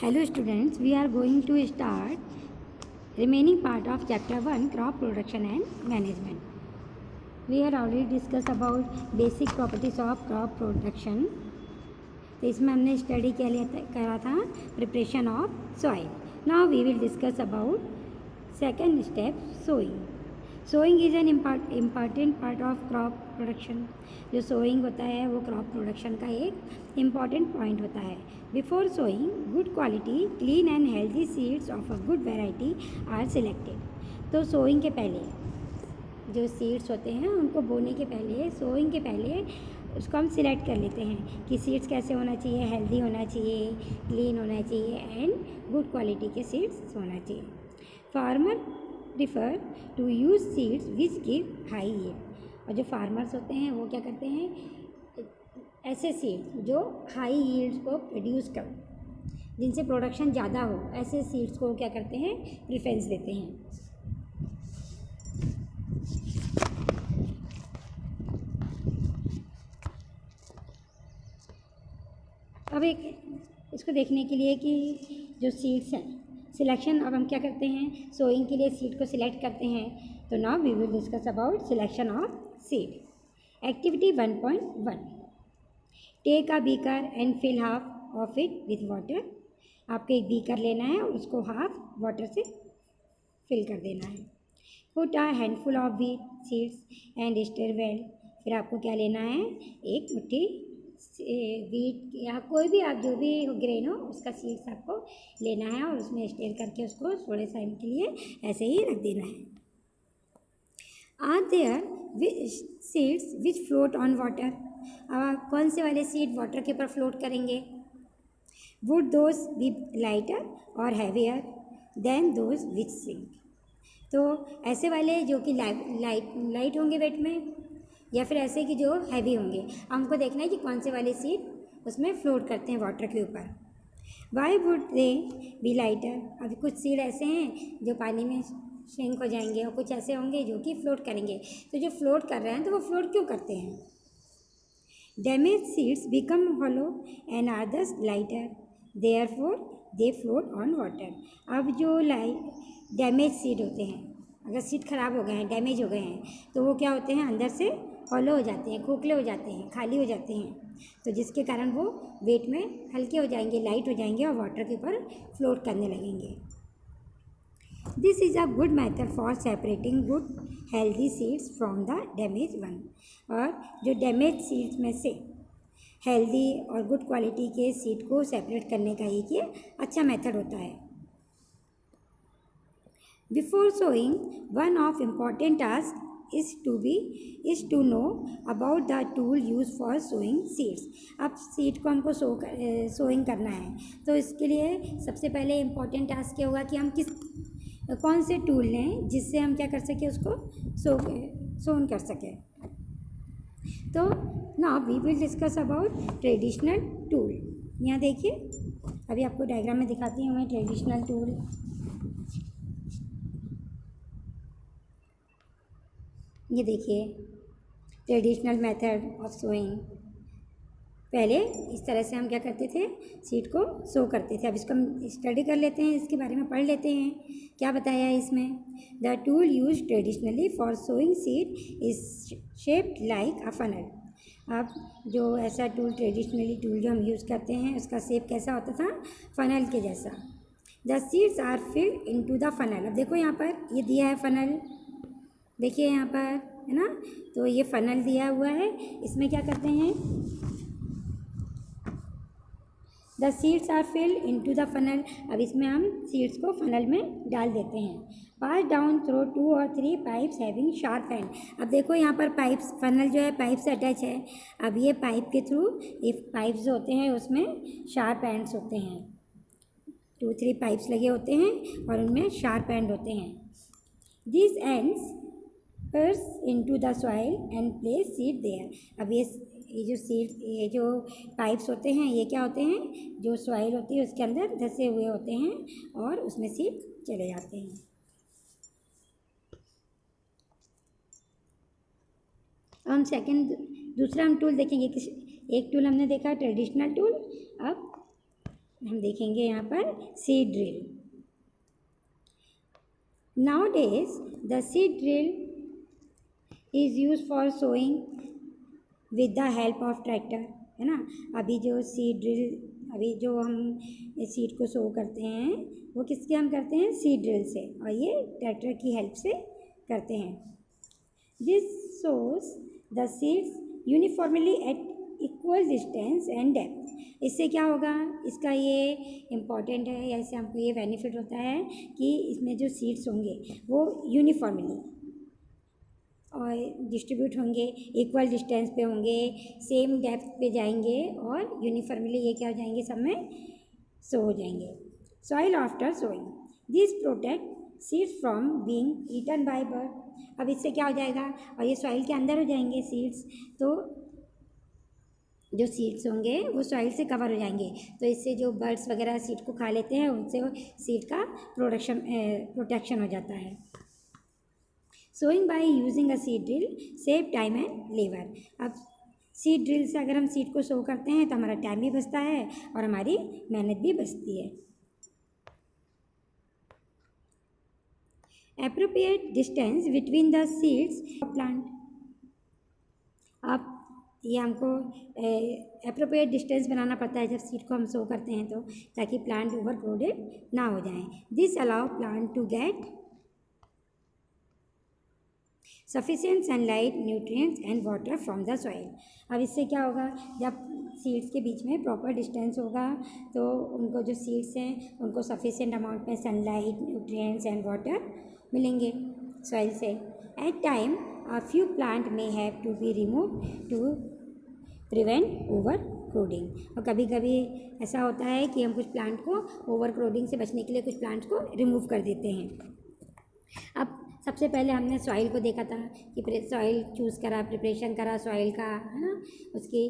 Hello students, we are going to start remaining part of chapter 1 crop production and management. We had already discussed about basic properties of crop production. तो इसमें हमने study क्या करा था preparation of soil. Now we will discuss about second step sowing. Sowing is an important part of crop production. जो sowing होता है वो क्रॉप प्रोडक्शन का एक इम्पॉर्टेंट पॉइंट होता है. Before sowing good quality clean and healthy seeds of a good variety are selected. तो sowing के पहले जो सीड्स होते हैं उनको बोने के पहले, सोइंग के पहले उसको हम सिलेक्ट कर लेते हैं कि सीड्स कैसे होना चाहिए, हेल्दी होना चाहिए, क्लीन होना चाहिए एंड गुड क्वालिटी के सीड्स होना चाहिए. Farmer prefer to use seeds which give high yield. और जो फार्मर्स होते हैं वो क्या करते हैं, ऐसे सीड्स जो हाई यील्ड्स को प्रोड्यूस कर, जिनसे प्रोडक्शन ज़्यादा हो, ऐसे सीड्स को क्या करते हैं, प्रेफरेंस देते हैं. अब एक इसको देखने के लिए कि जो सीड्स हैं सिलेक्शन, अब हम क्या करते हैं, सोइंग के लिए सीड को सिलेक्ट करते हैं. तो now we will discuss about selection of seed. Activity 1.1. Take a beaker and fill half of it with water. आपको एक बीकर लेना है और उसको हाफ वाटर से फिल कर देना है. Put a handful of wheat seeds and stir well. फिर आपको क्या लेना है, एक मुट्ठी व्हीट या कोई भी आप जो भी ग्रेन हो उसका सीड्स आपको लेना है और उसमें स्टेयर करके उसको थोड़े टाइम के लिए ऐसे ही रख देना है. Are there seeds which float on water. अब कौन से वाले सीड वाटर के ऊपर फ्लोट करेंगे. वुड दोज बी लाइटर और heavier than those which sink. तो ऐसे वाले जो कि लाइट होंगे वेट में, या फिर ऐसे कि जो हैवी होंगे. हमको देखना है कि कौन से वाले सीड उसमें फ्लोट करते हैं वाटर के ऊपर. Why would they B lighter. अभी कुछ सीड ऐसे हैं जो पानी में सिंक हो जाएंगे और कुछ ऐसे होंगे जो कि फ्लोट करेंगे. तो जो फ्लोट कर रहे हैं तो वो फ्लोट क्यों करते हैं. Damage seeds become hollow and others lighter therefore they float on water. अब जो डैमेज सीड होते हैं, अगर सीड ख़राब हो गए हैं, डैमेज हो गए हैं, तो वो क्या होते हैं, अंदर से हॉलो हो जाते हैं, खोखले हो जाते हैं, खाली हो जाते हैं. तो जिसके कारण वो वेट में हल्के हो जाएंगे, लाइट हो जाएंगे और वाटर के ऊपर फ्लोट करने लगेंगे. This is a good method for separating good healthy seeds from the damage one. और जो डैमेज सीड्स में से हेल्दी और गुड क्वालिटी के सीड को सेपरेट करने का एक ये अच्छा मेथड होता है. Before sowing, one of important tasks is to know about the tool used for sowing seeds. अब सीड को हमको सोइंग करना है, तो इसके लिए सबसे पहले इम्पॉर्टेंट टास्क क्या होगा कि हम कौन से टूल लें जिससे हम क्या कर सकें, उसको सोन कर सकें. तो now we will discuss about traditional tool. यहाँ देखिए, अभी आपको डायग्राम में दिखाती हूँ मैं ट्रेडिशनल टूल. ये देखिए ट्रेडिशनल मेथड ऑफ सोइंग. पहले इस तरह से हम क्या करते थे, सीड को सो करते थे. अब इसको हम स्टडी कर लेते हैं, इसके बारे में पढ़ लेते हैं क्या बताया है इसमें. The tool use traditionally for sowing seed is shaped like a funnel. अब जो ऐसा टूल ट्रेडिशनली टूल जो हम यूज़ करते हैं उसका शेप कैसा होता था, फनल के जैसा. The seeds are filled into the funnel. अब देखो यहाँ पर ये दिया है फनल, देखिए यहाँ पर है ना. तो ये फनल दिया हुआ है, इसमें क्या करते हैं, the seeds are filled into the funnel. अब इसमें हम सीड्स को फनल में डाल देते हैं. Pass down through 2 or 3 pipes having sharp end. अब देखो यहाँ पर पाइप्स, फनल जो है पाइप से अटैच है. अब ये पाइप के थ्रू, ये पाइप्स जो होते हैं उसमें शार्प एंड्स होते हैं. 2-3 पाइप्स लगे होते हैं और उनमें शार्प एंड होते हैं. This ends pierce into the soil and place seed there. अब ये जो पाइप्स होते हैं ये क्या होते हैं, जो सॉइल होती है उसके अंदर धंसे हुए होते हैं और उसमें सीड चले जाते हैं. हम दूसरा हम टूल देखेंगे. एक टूल हमने देखा ट्रेडिशनल टूल. अब हम देखेंगे यहाँ पर seed drill. Nowadays the seed drill is used for sowing with the help of tractor, है ना। अभी जो सीड ड्रिल, अभी जो हम सीड को सो करते हैं वो किसके हम करते हैं, सीड ड्रिल से, और ये ट्रैक्टर की हेल्प से करते हैं। This sows the seeds uniformly at equal distance and depth. इससे क्या होगा, इसका ये इम्पॉर्टेंट है या इससे हमको ये बेनिफिट होता है कि इसमें जो सीड्स होंगे वो यूनिफॉर्मली और डिस्ट्रीब्यूट होंगे, इक्वल डिस्टेंस पे होंगे, सेम डेप्थ पे जाएंगे और यूनिफॉर्मली ये क्या हो जाएंगे, सब में सो हो जाएंगे। Soil after sowing, this protect seeds from being eaten by bird. अब इससे क्या हो जाएगा, और ये सॉइल के अंदर हो जाएंगे सीड्स, तो जो सीड्स होंगे वो सॉइल से कवर हो जाएंगे, तो इससे जो बर्ड्स वगैरह सीड को खा लेते हैं उनसे सीड का प्रोटेक्शन हो जाता है। Sowing by using a seed drill save time and labour. अब सीड ड्रिल से अगर हम सीड को सो करते हैं तो हमारा टाइम भी बचता है और हमारी मेहनत भी बचती है। Appropriate distance between the seeds of plant. अब ये हमको एप्रोप्रिएट डिस्टेंस बनाना पड़ता है जब सीड को हम सो करते हैं, तो ताकि प्लांट ओवर क्राउडेड ना हो जाए। This allow plant to get sufficient sunlight, nutrients and water from the soil. अब इससे क्या होगा, जब सीड्स के बीच में प्रॉपर डिस्टेंस होगा तो उनको जो सीड्स हैं उनको सफिशिएंट अमाउंट में सनलाइट, न्यूट्रिएंट्स एंड वाटर मिलेंगे सॉइल से। At time a few plant may have to be removed to prevent overcrowding। और कभी कभी ऐसा होता है कि हम कुछ प्लांट को ओवरक्राउडिंग से बचने के लिए कुछ प्लांट्स को रिमूव कर देते हैं। अब सबसे पहले हमने सॉइल को देखा था कि सॉइल चूज़ करा, प्रिपरेशन करा सॉइल का, है ना, उसकी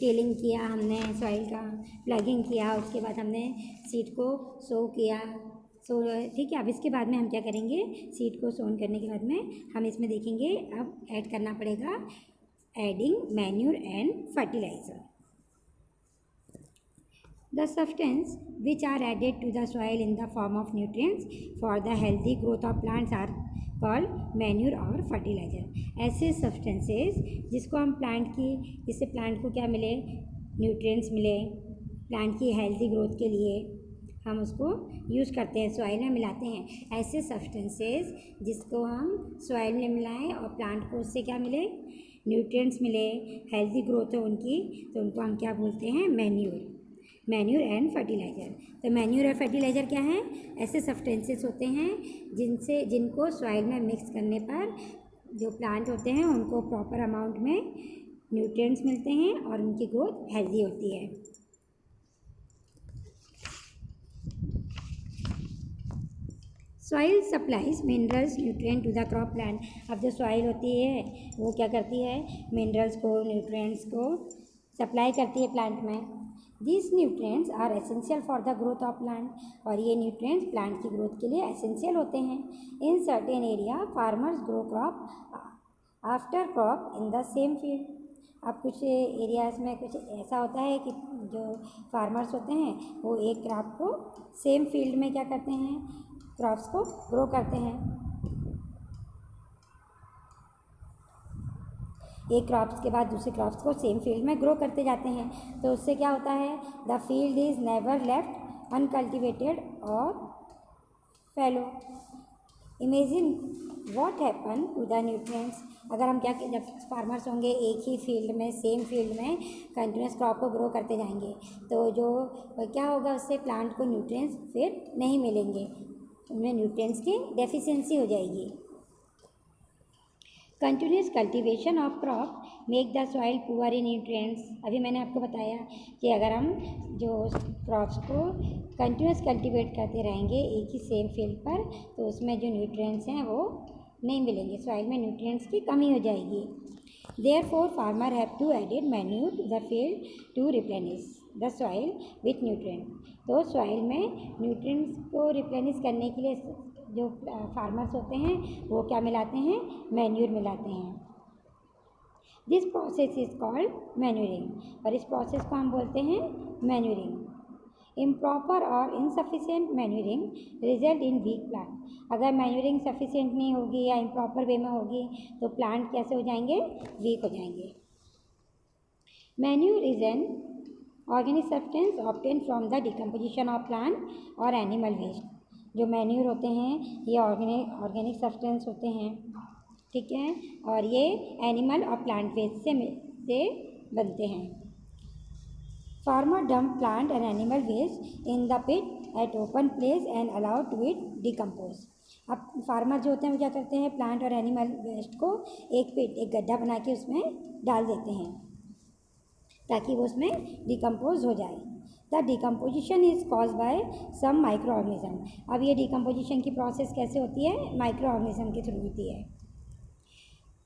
टेलिंग किया हमने, सॉइल का प्लगिंग किया, उसके बाद हमने सीड को सो किया। ठीक है। अब इसके बाद में हम क्या करेंगे, सीड को सोन करने के बाद में हम इसमें देखेंगे अब ऐड करना पड़ेगा adding manure and fertiliser. The substance which are added to the soil in the form of nutrients for the healthy growth of plants are called manure और फर्टिलाइजर। ऐसे सब्सटेंसेस जिसको हम जिससे प्लांट को क्या मिले, न्यूट्रिएंट्स मिले, प्लांट की हेल्दी ग्रोथ के लिए हम उसको यूज़ करते हैं, सॉइल में मिलाते हैं। ऐसे सब्सटेंसेस जिसको हम सॉइल में मिलाएं और प्लांट को उससे क्या मिले, न्यूट्रिएंट्स मिले, हेल्दी ग्रोथ हो उनकी, तो उनको हम क्या बोलते हैं, मैन्यूर एंड फर्टिलाइज़र। तो मैन्यूर और फर्टिलाइज़र क्या है, ऐसे सब्सटेंसेस होते हैं जिनको सॉइल में मिक्स करने पर जो प्लांट होते हैं उनको प्रॉपर अमाउंट में न्यूट्रिएंट्स मिलते हैं और उनकी ग्रोथ हेल्दी होती है। Soil supplies minerals nutrient to the crop plant. अब जो सॉइल होती है वो क्या करती है, मिनरल्स को, न्यूट्रिएंट्स को सप्लाई करती है प्लांट में। These nutrients are essential for the growth of plant. और ये न्यूट्रिएंट्स प्लांट की ग्रोथ के लिए एसेंशियल होते हैं। In certain area farmers grow crop after crop in the same field. अब कुछ एरियाज़ में कुछ ऐसा होता है कि जो फार्मर्स होते हैं वो एक क्रॉप को सेम फील्ड में क्या करते हैं, क्रॉप्स को ग्रो करते हैं। एक क्रॉप्स के बाद दूसरे क्रॉप्स को सेम फील्ड में ग्रो करते जाते हैं, तो उससे क्या होता है, the field is never left uncultivated और fallow. Imagine what happen to the nutrients. अगर हम क्या, जब फार्मर्स होंगे एक ही फील्ड में, सेम फील्ड में कंटिन्यूस क्रॉप को ग्रो करते जाएंगे, तो जो क्या होगा, उससे प्लांट को न्यूट्रिएंट्स फिर नहीं मिलेंगे, उनमें न्यूट्रिएंट्स की डेफिशिएंसी हो जाएगी। Continuous cultivation of crop make the soil poor in nutrients. अभी मैंने आपको बताया कि अगर हम जो क्रॉप्स को कंटिन्यूस कल्टीवेट करते रहेंगे एक ही सेम फील्ड पर, तो उसमें जो न्यूट्रिएंट्स हैं वो नहीं मिलेंगे, सॉइल में न्यूट्रिएंट्स की कमी हो जाएगी। Therefore farmer have to added manure to the field to replenish the soil with nutrient. तो सॉइल में न्यूट्रिएंट्स को रिप्लेनिश करने के लिए जो फार्मर्स होते हैं वो क्या मिलाते हैं, मैन्यूर मिलाते हैं। This process is called manuring. और इस प्रोसेस को हम बोलते हैं मैन्यूरिंग। इम्प्रॉपर और insufficient manuring result in weak plant. अगर मैन्यूरिंग सफिशिएंट नहीं होगी या इम्प्रॉपर वे में होगी तो प्लांट कैसे हो जाएंगे, वीक हो जाएंगे। Manure is an organic substance obtain from the decomposition of plant और एनिमल वेस्ट। जो मैन्यूर होते हैं ये ऑर्गेनिक सब्सटेंस होते हैं, ठीक है, और ये एनिमल और प्लांट वेस्ट से बनते हैं। Farmer dump plant and animal waste in the pit at open place and allow to it decompose. अब फार्मर जो होते हैं वो क्या करते हैं, प्लांट और एनिमल वेस्ट को एक गड्ढा बना के उसमें डाल देते हैं ताकि वो उसमें डिकम्पोज हो जाए। The decomposition is cause by some micro organism. अब ये डिकम्पोजिशन की प्रोसेस कैसे होती है, माइक्रो ऑर्गेनिज्म के थ्रू होती है।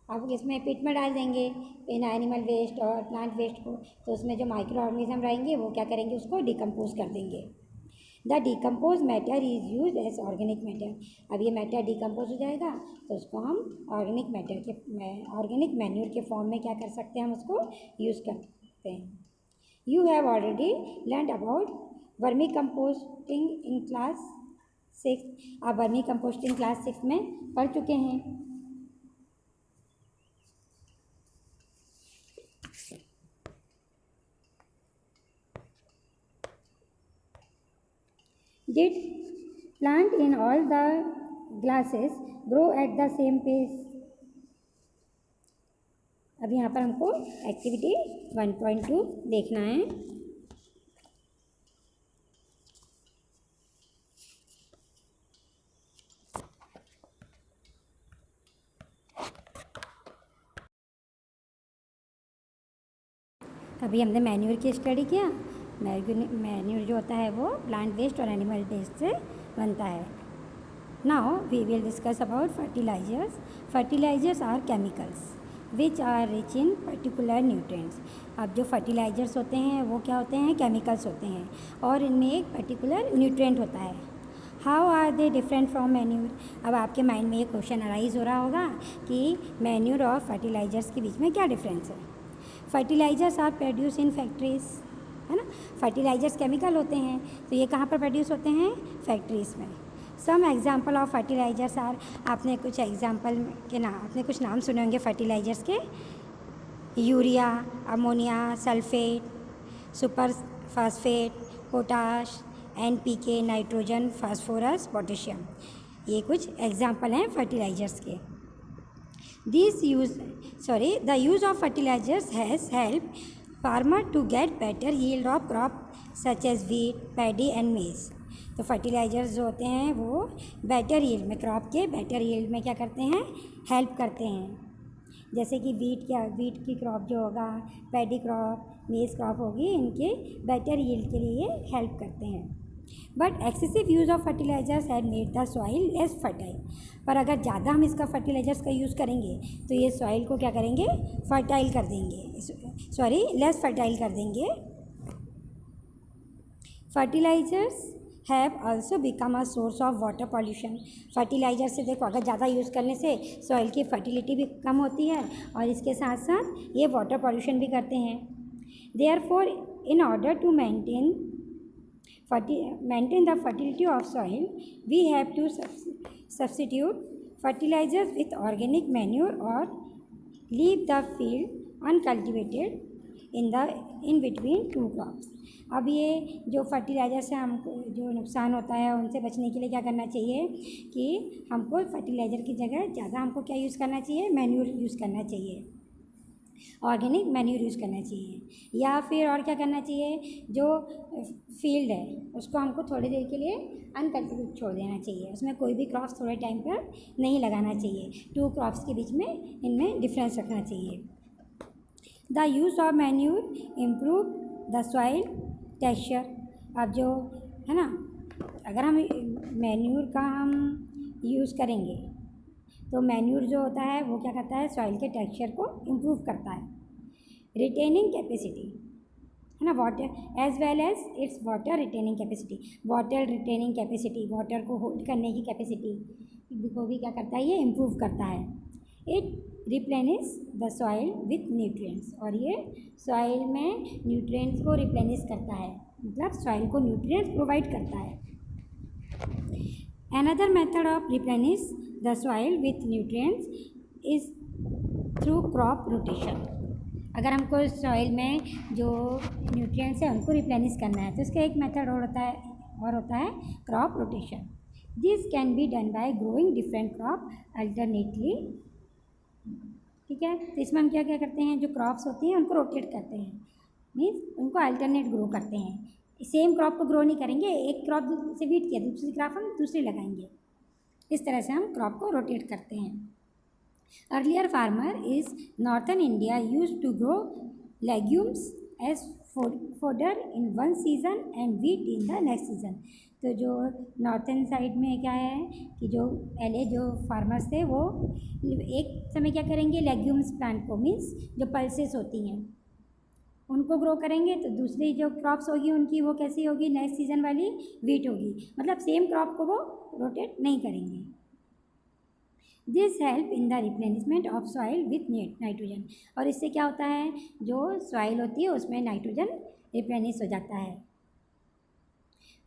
अब इसमें पिट में डाल देंगे इन एनिमल वेस्ट और प्लांट वेस्ट को, तो उसमें जो माइक्रो ऑर्गेनिज्म रहेंगे वो क्या करेंगे, उसको डिकम्पोज कर देंगे। The decompose matter is use as organic matter. अब ये मैटर डिकम्पोज हो जाएगा तो उसको हम ऑर्गेनिक मैन्यूर के फॉर्म में क्या कर सकते हैं, हम उसको यूज़ कर सकते हैं। You have already learn about vermi composting in class 6। आप वर्मी कंपोस्टिंग क्लास 6 में पढ़ चुके हैं। Did plant in all the glasses grow at the same pace? अब यहाँ पर हमको एक्टिविटी 1.2 देखना है। अभी हमने मैन्यूर की स्टडी किया। मैन्यूर जो होता है वो प्लांट वेस्ट और एनिमल वेस्ट से बनता है। Now we will discuss about fertilizers. Fertilizers are chemicals which are rich in particular nutrients. अब जो फर्टिलाइजर्स होते हैं वो क्या होते हैं, केमिकल्स होते हैं और इनमें एक पर्टिकुलर न्यूट्रिएंट होता है। How are they different from manure. अब आपके माइंड में ये क्वेश्चन अराइज हो रहा होगा कि मैन्यूर और फर्टिलाइजर्स के बीच में क्या डिफरेंस है। Fertilizers are produce in factories, है ना। फर्टिलाइजर्स केमिकल होते हैं तो ये कहाँ पर प्रोड्यूस होते हैं, फैक्ट्रीज़ में। Some example of fertilizers are, आपने कुछ नाम सुने होंगे फर्टिलाइजर्स के। Urea, ammonia, sulphate, super phosphate, potash, NPK, nitrogen, phosphorus, potassium. ये कुछ एग्जाम्पल हैं फर्टिलाइजर्स के। The use of fertilizers has helped farmer to get better yield of crop such as wheat, paddy and maize। तो fertilisers जो होते हैं वो better yield में, क्रॉप के बेटर यील्ड में क्या करते हैं, हेल्प करते हैं। जैसे कि वीट की क्रॉप जो होगा, पैडी क्रॉप, मेज क्रॉप होगी, इनके बेटर यील्ड के लिए हेल्प करते हैं। But excessive use of fertilizers had made the soil less fertile. पर अगर ज़्यादा हम इसका फर्टिलाइजर्स का यूज़ करेंगे तो ये सॉइल को क्या करेंगे, फर्टाइल कर देंगे, लेस फर्टाइल कर देंगे। Fertilizers have also become a source of water pollution. Fertilizer से देखो, अगर ज़्यादा यूज़ करने से सॉइल की फर्टिलिटी भी कम होती है और इसके साथ साथ ये वाटर पॉल्यूशन भी करते हैं। Therefore in order to maintain the fertility of soil, we have to substitute fertilizers with organic manure or leave the field uncultivated in between two crops। अब ये जो फर्टिलाइज़र से हमको जो नुकसान होता है उनसे बचने के लिए क्या करना चाहिए कि हमको फर्टिलाइज़र की जगह ज़्यादा हमको क्या यूज़ करना चाहिए, मैन्यूर यूज़ करना चाहिए, ऑर्गेनिक मैन्यूर यूज़ करना चाहिए। या फिर और क्या करना चाहिए, जो फील्ड है उसको हमको थोड़ी देर के लिए अनकल्टिवेट छोड़ देना चाहिए, उसमें कोई भी क्रॉप्स थोड़े टाइम पर नहीं लगाना चाहिए। टू क्रॉप्स के बीच में इनमें डिफरेंस रखना चाहिए। The use of manure improve the soil texture. अब जो है ना, अगर हम मैन्यूर का हम यूज़ करेंगे तो मैन्यूर जो होता है वो क्या करता है, सॉइल के टेक्सचर को इम्प्रूव करता है। रिटेनिंग कैपेसिटी, है ना, water as well as its water retaining capacity. Water retaining capacity, water को होल्ड करने की कैपेसिटी को भी क्या करता है, ये इम्प्रूव करता है। It replenish the soil with nutrients, और ये सॉइल में न्यूट्रिएंट्स को रिप्लेनिश करता है, मतलब सॉइल को न्यूट्रिएंट्स प्रोवाइड करता है। Another method of replenish the soil with nutrients is through crop rotation. अगर हमको सॉइल में जो न्यूट्रिएंट्स हैं उनको रिप्लेनिश करना है तो इसका एक मेथड और होता है crop rotation. This can be done by growing different crop alternately. ठीक है, तो इसमें हम क्या क्या करते हैं, जो क्रॉप्स होती हैं उनको रोटेट करते हैं, मीन्स उनको अल्टरनेट ग्रो करते हैं। सेम क्रॉप को ग्रो नहीं करेंगे, एक क्रॉप से वीट किया दूसरी क्रॉप हम दूसरी लगाएंगे, इस तरह से हम क्रॉप को रोटेट करते हैं। Earlier farmer is northern India used to grow legumes as fodder in one season and wheat in the next season. तो जो नॉर्थन साइड में क्या है कि जो पहले जो फार्मर्स थे वो एक समय क्या करेंगे, लेग्यूम्स प्लांट को, मीन्स जो पल्सेस होती हैं उनको ग्रो करेंगे, तो दूसरी जो क्रॉप्स होगी उनकी वो कैसी होगी, नेक्स्ट सीजन वाली वीट होगी, मतलब सेम क्रॉप को वो रोटेट नहीं करेंगे। This help in the replenishment of soil with nitrogen. और इससे क्या होता है, जो सॉइल होती है उसमें नाइट्रोजन रिप्लेनिश हो जाता है।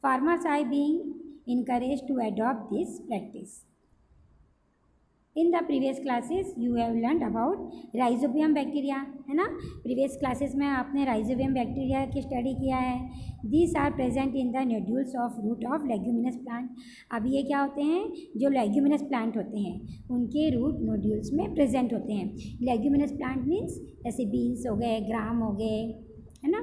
Farmers are being encourage to adopt this practice. In the previous classes you have learn about rhizobium bacteria, है ना। प्रीवियस क्लासेस में आपने राइजोबियम बैक्टीरिया की स्टडी किया है। These are present in the nodules of root of leguminous plant. अब ये क्या होते हैं, जो लेग्यूमिनस प्लांट होते हैं उनके रूट नोड्यूल्स में प्रेजेंट होते हैं। लेग्यूमिनस प्लांट मीन्स जैसे बीन्स हो गए, ग्राम हो गए, है ना,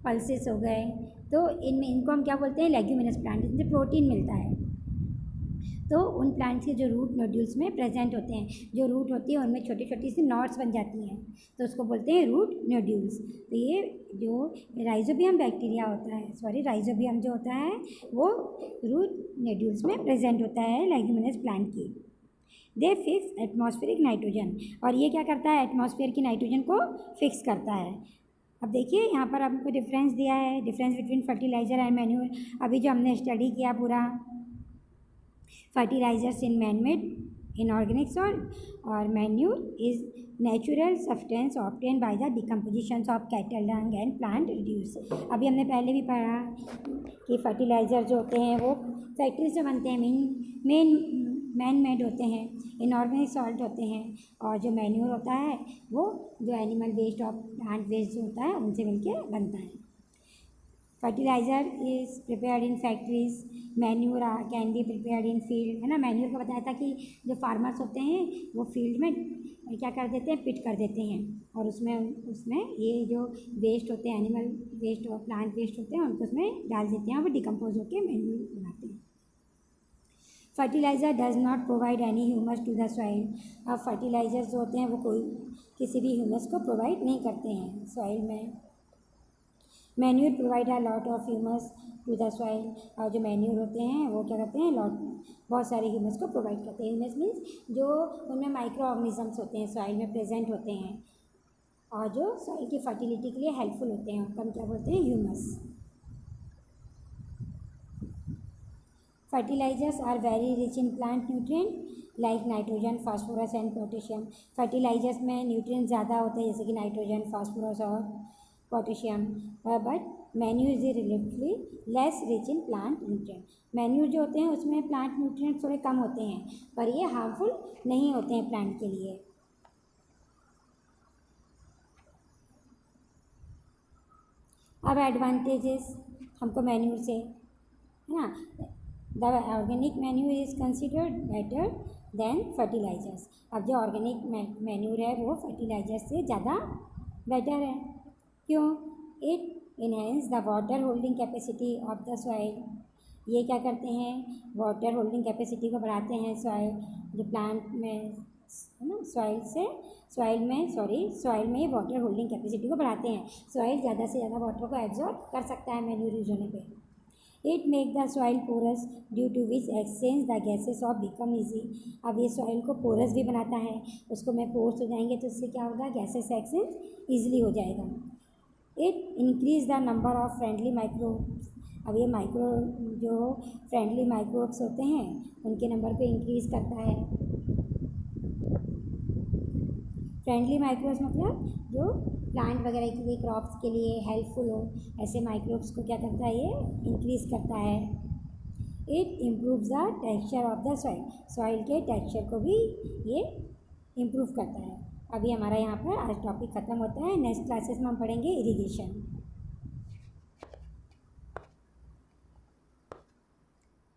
पल्सेस हो गए, तो इनको हम क्या बोलते हैं, लेग्यूमिनस प्लांट। इनसे प्रोटीन मिलता है, तो उन प्लांट्स के जो रूट नोड्यूल्स में प्रेजेंट होते हैं, जो रूट होती है उनमें छोटी छोटी सी नॉट्स बन जाती हैं, तो उसको बोलते हैं रूट नोड्यूल्स। तो ये जो राइजोबियम बैक्टीरिया होता है, राइजोबियम जो होता है वो रूट नोड्यूल्स में प्रेजेंट होता है लेग्यूमिनस प्लांट की। दे फिक्स एटमॉस्फेरिक नाइट्रोजन, और ये क्या करता है, एटमॉस्फेयर की नाइट्रोजन को फिक्स करता है। अब देखिए यहाँ पर आपको डिफरेंस दिया है, difference between fertiliser and manure. अभी जो हमने स्टडी किया पूरा fertilizers in man-made inorganic soil और manure is natural substance obtained by the decomposition of cattle dung and plant reduce। अभी हमने पहले भी पढ़ा कि फर्टिलाइज़र जो होते हैं वो फैक्ट्री से बनते हैं, मैन मेड होते हैं, इनऑर्गेनिक सॉल्ट होते हैं, और जो मैन्यूर होता है वो जो एनिमल वेस्ट और प्लांट वेस्ट जो होता है उनसे मिलके बनता है। Fertiliser is prepared in factories, manure can be prepared in field, है ना। मैन्यूर को बताया था कि जो फार्मर्स होते हैं वो फील्ड में क्या कर देते हैं, पिट कर देते हैं, और उसमें ये जो वेस्ट होते हैं, एनिमल वेस्ट और प्लांट वेस्ट होते हैं, उनको उसमें डाल देते हैं और वो डिकम्पोज होकर मैन्यूर बनाते हैं। Fertilizer does not provide any humus to the soil. अब फर्टिलाइज़र्स जो होते हैं वो किसी भी ह्यूमस को प्रोवाइड नहीं करते हैं सॉइल में। Manure provide a lot of humus to the soil, और जो मैन्यूर होते हैं वो क्या करते हैं, बहुत सारे ह्यूमस को प्रोवाइड करते हैं। ह्यूमस मीन्स जो उनमें माइक्रो ऑर्गेनिजम्स होते हैं सॉइल में प्रेजेंट होते हैं और जो सॉइल की फर्टिलिटी के लिए हेल्पफुल होते हैं, उनको हम क्या बोलते हैं, humus. Fertilizers are very rich in plant nutrient like nitrogen, phosphorus and potassium. Fertilizers में न्यूट्रिएंट ज़्यादा होते हैं जैसे कि नाइट्रोजन, फास्फोरस और potassium, but manure is relatively less rich in plant nutrient. Manure जो होते हैं उसमें प्लांट न्यूट्रिएंट्स थोड़े कम होते हैं, पर ये हार्मफुल नहीं होते हैं प्लांट के लिए। अब एडवांटेजेस हमको मैन्यूर से, है ना, the organic manure is considered better than fertilizers. अब जो ऑर्गेनिक मैन्यूर है वो फर्टिलाइजर से ज़्यादा बेटर है। क्यों? It enhance the water holding capacity of the soil. ये क्या करते हैं, वाटर होल्डिंग कैपेसिटी को बढ़ाते हैं सॉइल, जो प्लांट में, है ना, सॉइल में ये वाटर होल्डिंग कैपेसिटी को बढ़ाते हैं। सॉइल ज़्यादा से ज़्यादा वाटर को एब्जॉर्ब कर सकता है मैन्यूर यूज होने पे। It make the soil porous due to which exchange the gases of become easy. अब ये सॉइल को पोरस भी बनाता है, उसको में पोर्स हो जाएंगे तो इससे क्या होगा, गैसेस एक्सचेंज ईजिली हो जाएगा। It increase the number of friendly microbes. अब ये जो फ्रेंडली माइक्रोब्स होते हैं उनके नंबर पे इंक्रीज़ करता है। फ्रेंडली माइक्रोब्स मतलब जो प्लांट वगैरह के लिए, क्रॉप्स के लिए हेल्पफुल हो, ऐसे माइक्रोब्स को क्या करता है, ये इंक्रीज करता है। It improves the texture of the soil, soil के टेक्सचर को भी ये इम्प्रूव करता है। अभी हमारा यहाँ पर आज टॉपिक ख़त्म होता है। नेक्स्ट क्लासेस में हम पढ़ेंगे इरिगेशन।